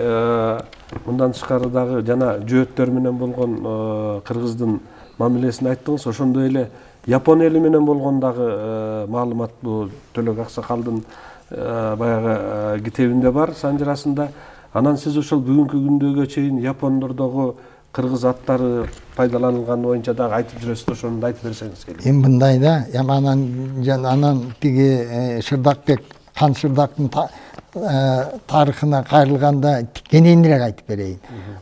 S2: мындан тышкары дагы жана жөөттөр менен болгон кыргыздын мамилесин айттыңыз. Ошондой эле Япон эли менен болгон дагы маалымат бул Төлөк Аксакалдын баягы китебинде бар, санжырасында. Анан сиз ошол бүгүнкү күндөгө чейин Япондордогу кыргыз аттары пайдаланылганы боюнча дагы айтып жүрөсүз, ошону да айтып берсеңиз келет.
S3: Эми мындай да, анан тиги Шырдакбек, Хан Шырдактын тарыхына кайрылганда кененирээк айтып берейин.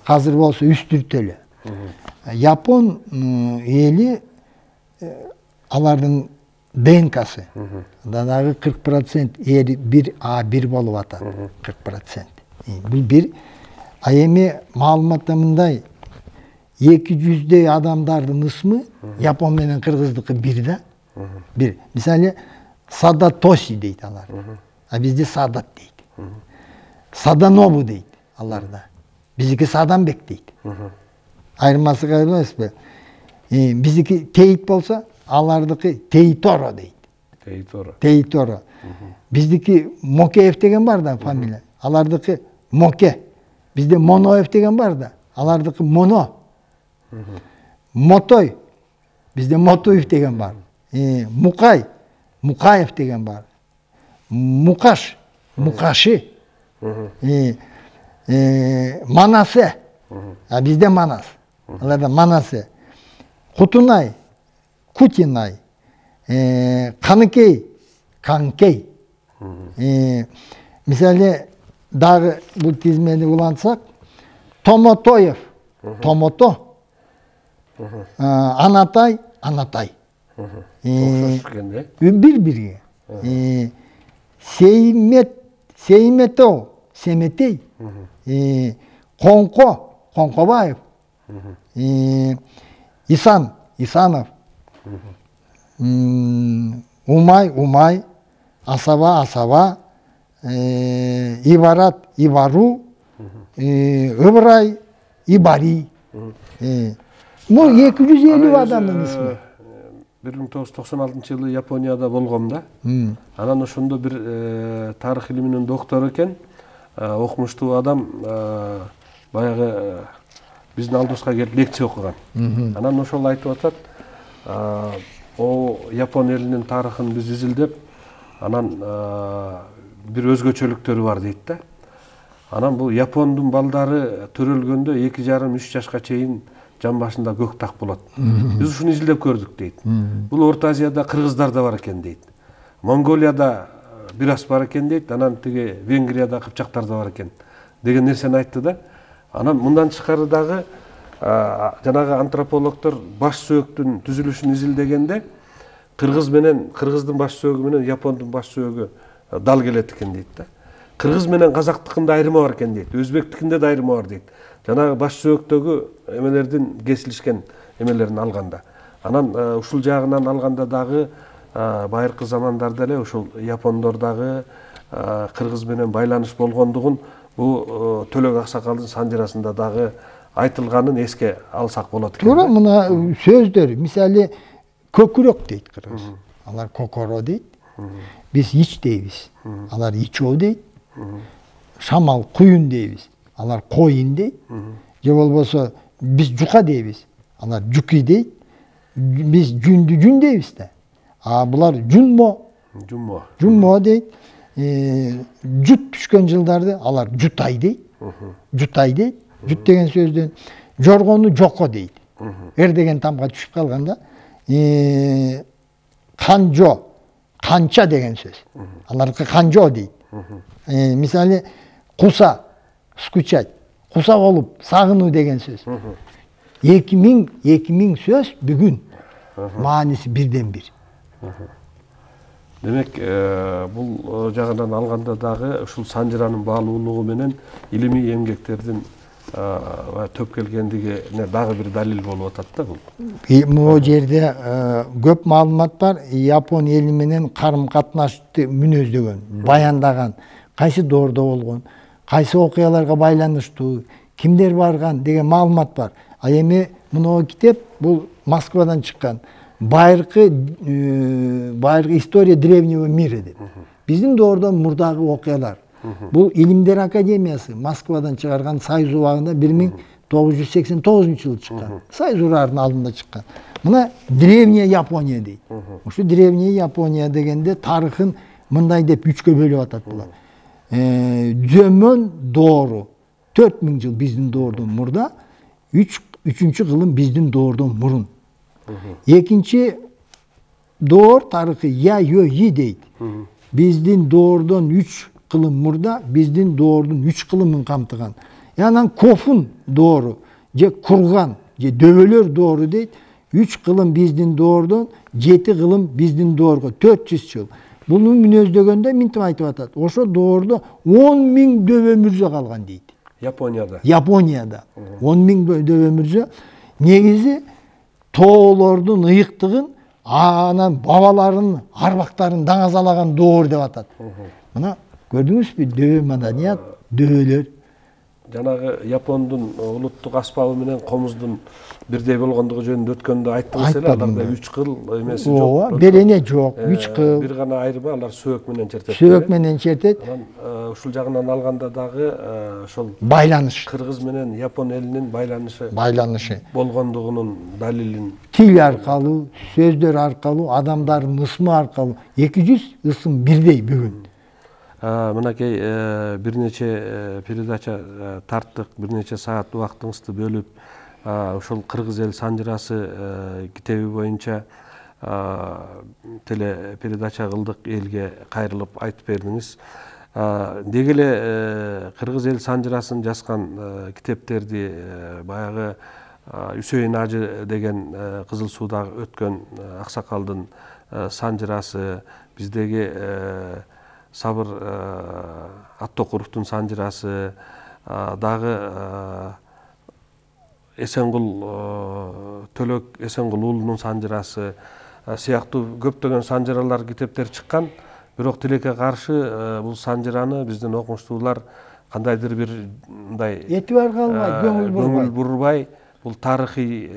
S3: Азыр болсо үстүртөлө. Япон эли алардын ДНКсы дагы 40% эри 1А1 болуп атат. 40%. Бул бир. А эми маалыматта мындай 200дей адамдардын ысмы Япон менен кыргыздыкы бир да. Бир. Мисалы Садатоси дейт алар. А бизде Садат дейт. Саданобу дейт аларда. Биздики Саданбек дейт. Айырмасы кайда эмеспи? Биздики Тейит болсо, алардыкы Тейторо дейт. Тейторо. Биздики Мокеев деген бар да фамилия. Алардыкы Моке. Bizde Monoev degen var da. Alardaki Mono. Motoy. Bizde Motoev degen var. Mukay. Mukayev degen var. Mukaş. Mukaşı. Manase. Bizde Manas. Alarda Manase. Kutunay. Kutinay. Kanıkey. Kankey. Misali dağı bu tizmeni ulantsak Tomotoyev. Tomoto. Anatay. Anatay. Bir. Seymeto. Semetey. Konko. Konkobayev. İsan. İsanov. Umay. Asava. İbarat. İbaru. Ibray. İbari. Bu 250 adamın ismi.
S2: 1996 yılı Japonya'da bolgomda. Anan ошондо bir tarih iliminin doktoru eken, okumuştu adam bayağı bizdin aldыбызга келип лекция окуган. Анан ошол айтып атат, o Japon elinin tarihini biz izildep, anan bir özgöçölüktörü var deyit da. Anan bu Japondun baldары төрөлгөндө 2,5-3 жашка чейин жан башында көк так болот. Биз ушуну изилдеп көрдүк дейт. Бул Орто Азияда кыргыздарда бар экен дейт. Монголияда бир аз бар экен дейт. Анан тиги Венгрияда кыпчактарда бар экен деген нерсени айтты да. Анан мындан тышкары дагы жанагы антропологдор баш сөөктүн түзүлүшүн изилдегенде кыргыздын баш сөөгү менен Япондун баш сөөгү дал келет экен дейт да. Кыргыз менен казактыкында айырма бар экен дейт. Өзбектикинде да айырма бар дейт. Жанагы баш сөөктөгү эмелердин кесилишкен эмелерин алганда. Анан ушул жагынан алганда дагы байыркы замандарда эле ушул Япондор дагы кыргыз менен байланыш болгондугун бул Төлөк Аксакалдын санжырасында дагы айтылганын эске алсак болот экен.
S3: Туура мына сөздөр, мисалы көкүрөк дейт кыргыз. Алар кокоро дейт. Биз ич дейбиз. Алар ичөө дейт. Шамал куюн дейбиз. Алар коюн дейт. Же болбосо биз жука дейбиз. Алар жуки дейт. Биз жүндү жүн дейбиз да. Булар жунмо. Жунмо дейт. Жут түшкөн жылдарды алар жутай дейт. Жутай дейт. Жут деген сөздөн жоргону жоко дейт. Деген тамга түшүп калганда канжо, канча деген сөз. Алардыкы канжо дейт. Мисалы куса, скучать, куса болуп сагынуу деген сөз. 2000 сөз бүгүн мааниси бирден бир.
S2: Демек, бул жагынан алганда дагы ушул санжыранын баалуулугу менен илимий эмгектердин төп келгендигине дагы бир далил болуп атат да бул.
S3: Могу жерде көп маалымат бар. Япон эли менен карым-катнашты мүнөздөгөн, баяндаган, кайсы доордо болгон, кайсы окуяларга байланыштуу, кимдер барган деген маалымат бар. А эми мына китеп бул Москвадан чыккан. Байыркы история древнего мира деп. биздин доордон мурдагы окуялар. Бул Илимдер академиясы Москвадан чыгарган Союз убагында 1989-жылы чыккан. Союз убагынын алдында чыккан. Мына древняя Япония дейт. Ушу древняя Япония дегенде тарыхын мындай деп 3кө бөлүп атат булар. Жөмөн доору 4000 жыл биздин доордон мурда, 3-үчүнчү кылым биздин доордон мурун. Экинчи доор тарыхы Яйои дейт. Биздин доордон 3 кылым мурда, биздин доордун 3 кылымын камтыган. Анан Кофун доору же Курган же дөбөлөр доору дейт. 3 кылым биздин доордон, 7 кылым биздин доорго 400 жыл. Буну мүнөздөгөндө минтип айтып атат. Ошо доордо 10.000 дөбө мүрзө калган дейт.
S2: Японияда.
S3: 10.000 дөбө мүрзө. Негизи тоолордун ыйыктыгын анан бабаларын, арбактарын даңазалаган доор деп атат. Мына көрдүңүзбү дөбө маданият, дөбөлөр.
S2: Жанагы Япондун улуттук аспабы менен комуздун бирдей болгондугу жөнүндө өткөндө айттыңыз эле, аларда 3 кыл эмеси жок.
S3: Ооба, берене жок, 3 кыл.
S2: Бир гана айырмы, алар сөөк менен чертет.
S3: Сөөк менен чертет.
S2: Анан ушул жагынан алганда дагы ошол
S3: байланыш.
S2: Кыргыз менен Япон элинин
S3: байланышы
S2: болгондугунун далилин.
S3: Тил аркылуу, сөздөр аркылуу, адамдардын ысмы аркылуу 200 ысым бирдей бүгүн.
S2: Мынакей бир нече передача тарттык, бир нече саат убактыңызды бөлүп, ошол Кыргыз эл санжырасы китеби боюнча теле передача кылдык, элге кайрылып айтып бердиңиз. Деги эле Кыргыз эл санжырасын жазган китептерди баягы Үсөйүн Ажы деген Кызыл Сууда өткөн аксакалдын санжырасы, биздеги Сабыр Аттокуровдун санжырасы, дагы Төлөк Эсенгул уулунун санжырасы сыяктуу көптөгөн санжыралар, китептер чыккан. Бирок тилекке каршы бул санжыраны биздин окумуштуулар кандайдыр бир мындай
S3: этибар калбай, көңүл
S2: бурбай, бул тарыхый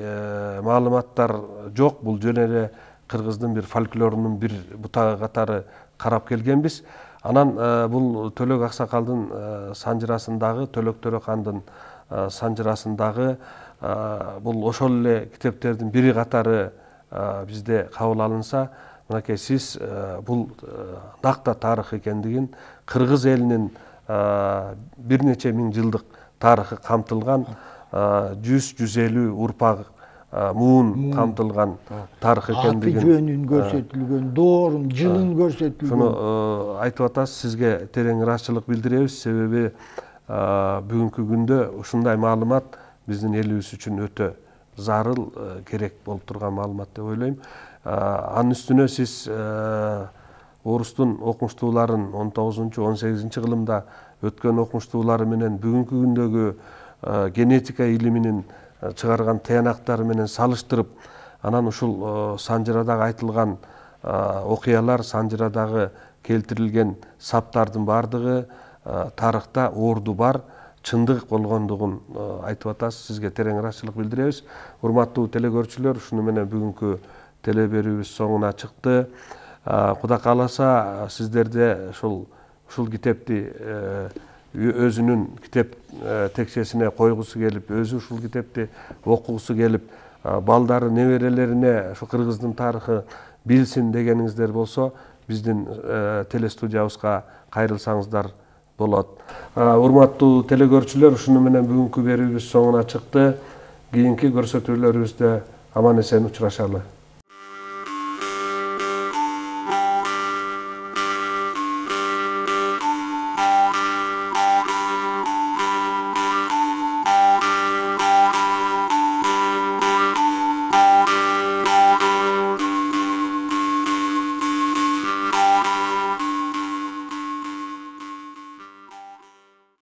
S2: маалыматтар жок, бул жөн эле Кыргыздын бир фольклорунун бир бутагы катары карап келгенбиз. Анан бул Төлөк аксакалдын санжырасындагы, Төлөк Төрөкандын санжырасындагы бул ошол эле китептердин бири катары бизде кабыл алынса, мынакей сиз бул накта тарых экендигин, Кыргыз элинин бир нече миң жылдык тарыхы камтылган, 100-150 урпак муун камтылган тарых экендигин,
S3: аты жөнүн көрсөтүлгөн, доорун, жылын көрсөтүлгөн.
S2: Шуну айтып атасыз, сизге терең ыраазычылык билдиребиз, себеби бүгүнкү күндө ушундай маалымат биздин элибиз үчүн өтө зарыл, керек болуп турган маалымат деп ойлойм. Анын үстүнө сиз орустун окумуштууларын 19-18 кылымда өткөн окумуштуулары менен бүгүнкү күндөгү генетика илиминин чыгарган тыянактары менен салыштырып, анан ушул санжырадагы айтылган окуялар, санжырадагы келтирилген саптардын бардыгы тарыхта орду бар, чындык болгондугун айтып атасыз. Сизге терең ыраазычылык билдиребиз. Урматтуу телекөрүүчүлөр, ушуну менен бүгүнкү теле берүүбүз соңуна чыкты. Кудай кааласа, сиздерде ушул китепти өзүнүн китеп текчесине койгусу келип, өзү ушул китепти окугусу келип, балдары, неберелерине ушу Кыргыздын тарыхы билсин дегениңиздер болсо, биздин телестудиябызга кайрылсаңыздар болот. Урматтуу телекөрүүчүлөр, ушуну менен бүгүнкү берүүбүз соңуна чыкты. Кийинки көрсөтүүлөрүбүздө аман эсен учурашалы.